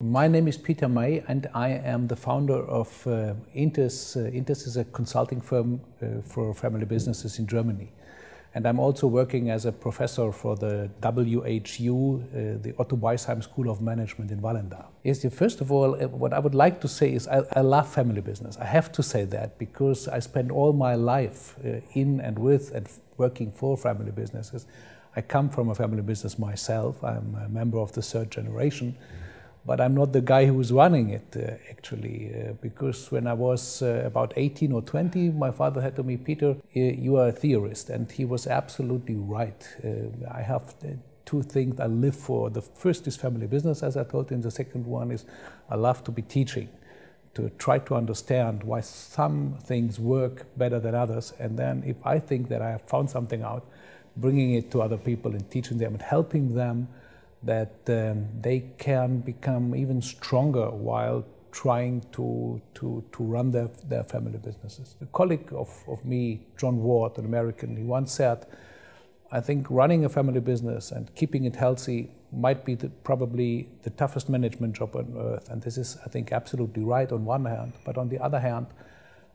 My name is Peter May and I am the founder of Intes. Intes is a consulting firm for family businesses in Germany. And I'm also working as a professor for the WHU, the Otto Weisheim School of Management in Wallenda. Yes, first of all, what I would like to say is I love family business. I have to say that because I spent all my life in and with and working for family businesses. I come from a family business myself. I'm a member of the third generation. But I'm not the guy who is running it, actually, because when I was about 18 or 20, my father said to me, Peter, you are a theorist, and he was absolutely right. I have two things I live for. The first is family business, as I told you, and the second one is I love to be teaching, to try to understand why some things work better than others, and then if I think that I have found something out, bringing it to other people and teaching them and helping them that they can become even stronger while trying to run their family businesses. A colleague of me, John Ward, an American, he once said, I think running a family business and keeping it healthy might be probably the toughest management job on earth. And this is, I think, absolutely right on one hand, but on the other hand,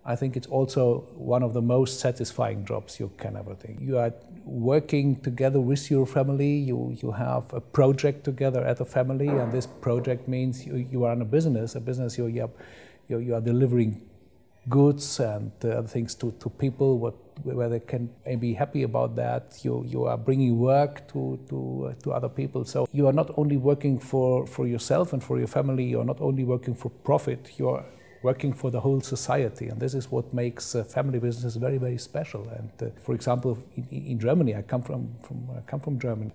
I think it's also one of the most satisfying jobs you can ever think. You are working together with your family, you have a project together as a family, and this project means you are in a business you are delivering goods and other things to people where they can be happy about that. You are bringing work to other people. So you are not only working for yourself and for your family, you are not only working for profit, you are working for the whole society, and this is what makes family business very, very special. And for example, in Germany, I come from Germany.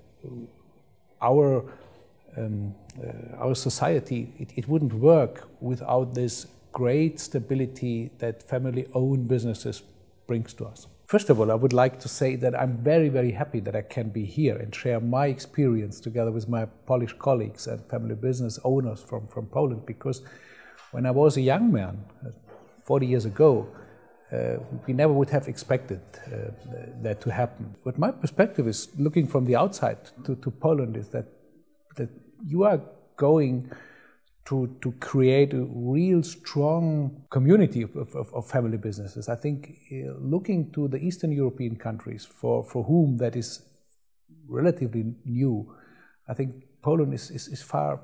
Our society, it wouldn't work without this great stability that family-owned businesses brings to us. First of all, I would like to say that I'm very, very happy that I can be here and share my experience together with my Polish colleagues and family business owners from Poland, because when I was a young man, 40 years ago, we never would have expected that to happen. But my perspective is, looking from the outside to Poland, is that you are going to create a real strong community of family businesses. I think looking to the Eastern European countries, for whom that is relatively new, I think Poland is far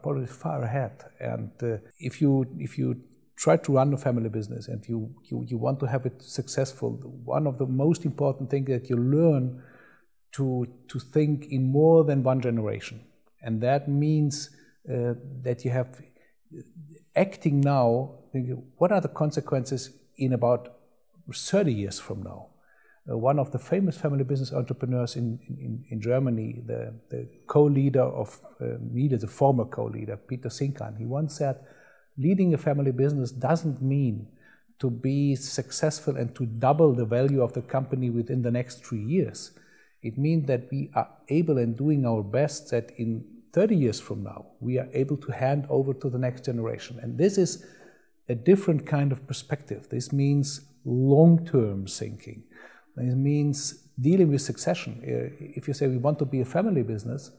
ahead, and if you try to run a family business and you want to have it successful, one of the most important things that you learn to think in more than one generation, and that means that you have acting now. What are the consequences in about 30 years from now? One of the famous family business entrepreneurs in Germany, the co-leader of Miele, the former co-leader, Peter Sinkhan, he once said, leading a family business doesn't mean to be successful and to double the value of the company within the next 3 years. It means that we are able and doing our best that in 30 years from now, we are able to hand over to the next generation. And this is a different kind of perspective. This means long-term thinking. It means dealing with succession. If you say we want to be a family business,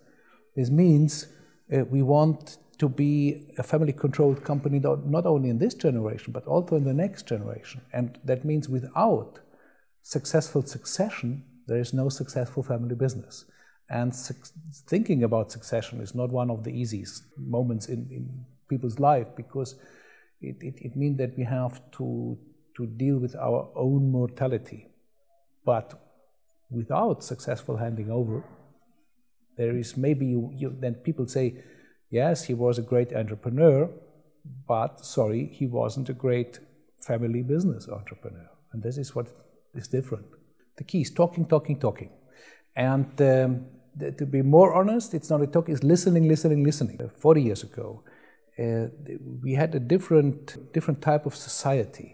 this means we want to be a family-controlled company not only in this generation, but also in the next generation. And that means without successful succession, there is no successful family business. And thinking about succession is not one of the easiest moments in people's life, because it means that we have to deal with our own mortality. But without successful handing over, there is maybe then people say, yes, he was a great entrepreneur, but sorry, he wasn't a great family business entrepreneur. And this is what is different. The key is talking. And to be more honest, it's not a talk, it's listening. 40 years ago, we had a different type of society.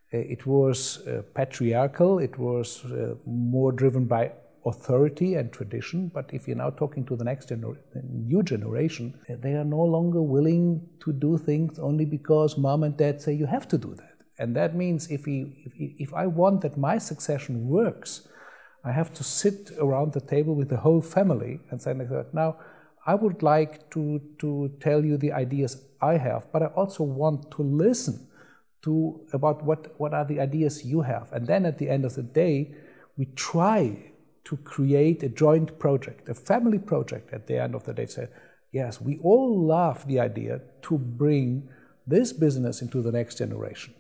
It was patriarchal, it was more driven by authority and tradition, but if you're now talking to the new generation, they are no longer willing to do things only because mom and dad say you have to do that. And that means if I want that my succession works, I have to sit around the table with the whole family and say, now I would like to tell you the ideas I have, but I also want to listen to about what are the ideas you have. And then at the end of the day, we try to create a joint project, a family project at the end of the day. Say, yes, we all love the idea to bring this business into the next generation.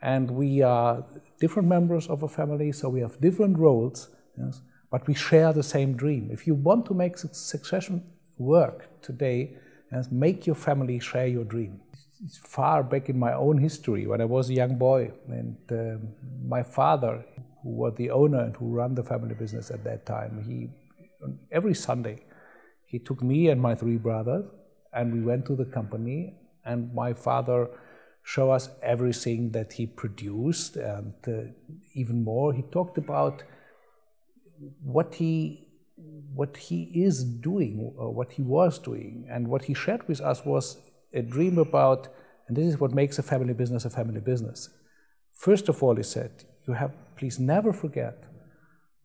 And we are different members of a family, so we have different roles, yes, but we share the same dream. If you want to make succession work today, yes, make your family share your dream. It's far back in my own history when I was a young boy, and my father, who was the owner and who ran the family business at that time, every Sunday he took me and my 3 brothers and we went to the company, and my father showed us everything that he produced, and even more, he talked about what he is doing, or what he was doing, and what he shared with us was a dream about, and this is what makes a family business a family business. First of all, he said, please never forget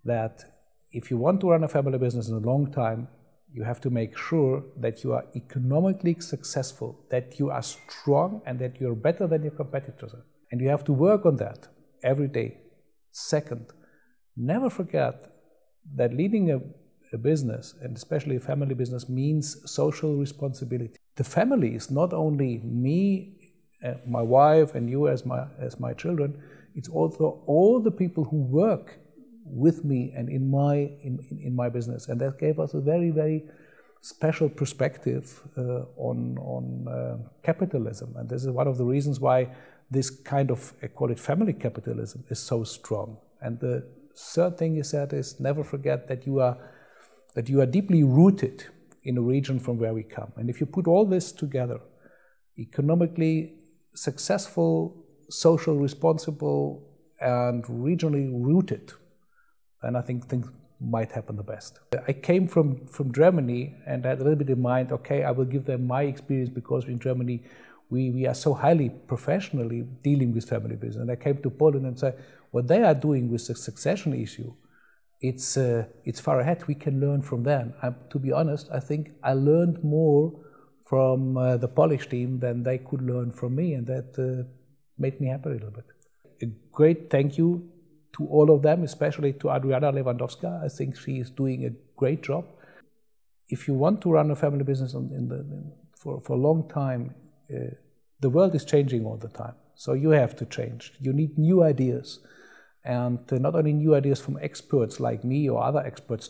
that if you want to run a family business in a long time, you have to make sure that you are economically successful, that you are strong, and that you're better than your competitors are. And you have to work on that every day. Second, never forget that leading a business, and especially a family business, means social responsibility. The family is not only me, my wife, and you as my children. It's also all the people who work with me and in my business, and that gave us a very, very special perspective on capitalism. And this is one of the reasons why this kind of, I call it family capitalism, is so strong. And the third thing he said is, never forget that you are deeply rooted in a region from where we come. And if you put all this together, economically successful, social responsible, and regionally rooted, then I think things might happen the best. I came from Germany and I had a little bit in mind, okay, I will give them my experience, because in Germany we are so highly professionally dealing with family business. And I came to Poland and said, what they are doing with the succession issue, it's far ahead. We can learn from them. To be honest, I think I learned more from the Polish team than they could learn from me, and that made me happy a little bit. A great thank you to all of them, especially to Adriana Lewandowska. I think she is doing a great job. If you want to run a family business for a long time, the world is changing all the time. So you have to change. You need new ideas. And not only new ideas from experts like me or other experts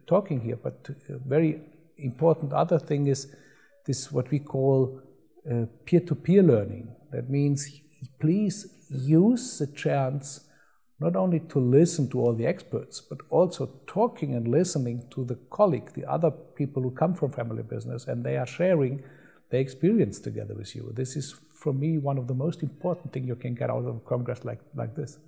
talking here, but a very important other thing is this, what we call peer-to-peer learning. That means please use the chance not only to listen to all the experts, but also talking and listening to the colleague, the other people who come from family business, and they are sharing their experience together with you. This is, for me, one of the most important things you can get out of a congress like this.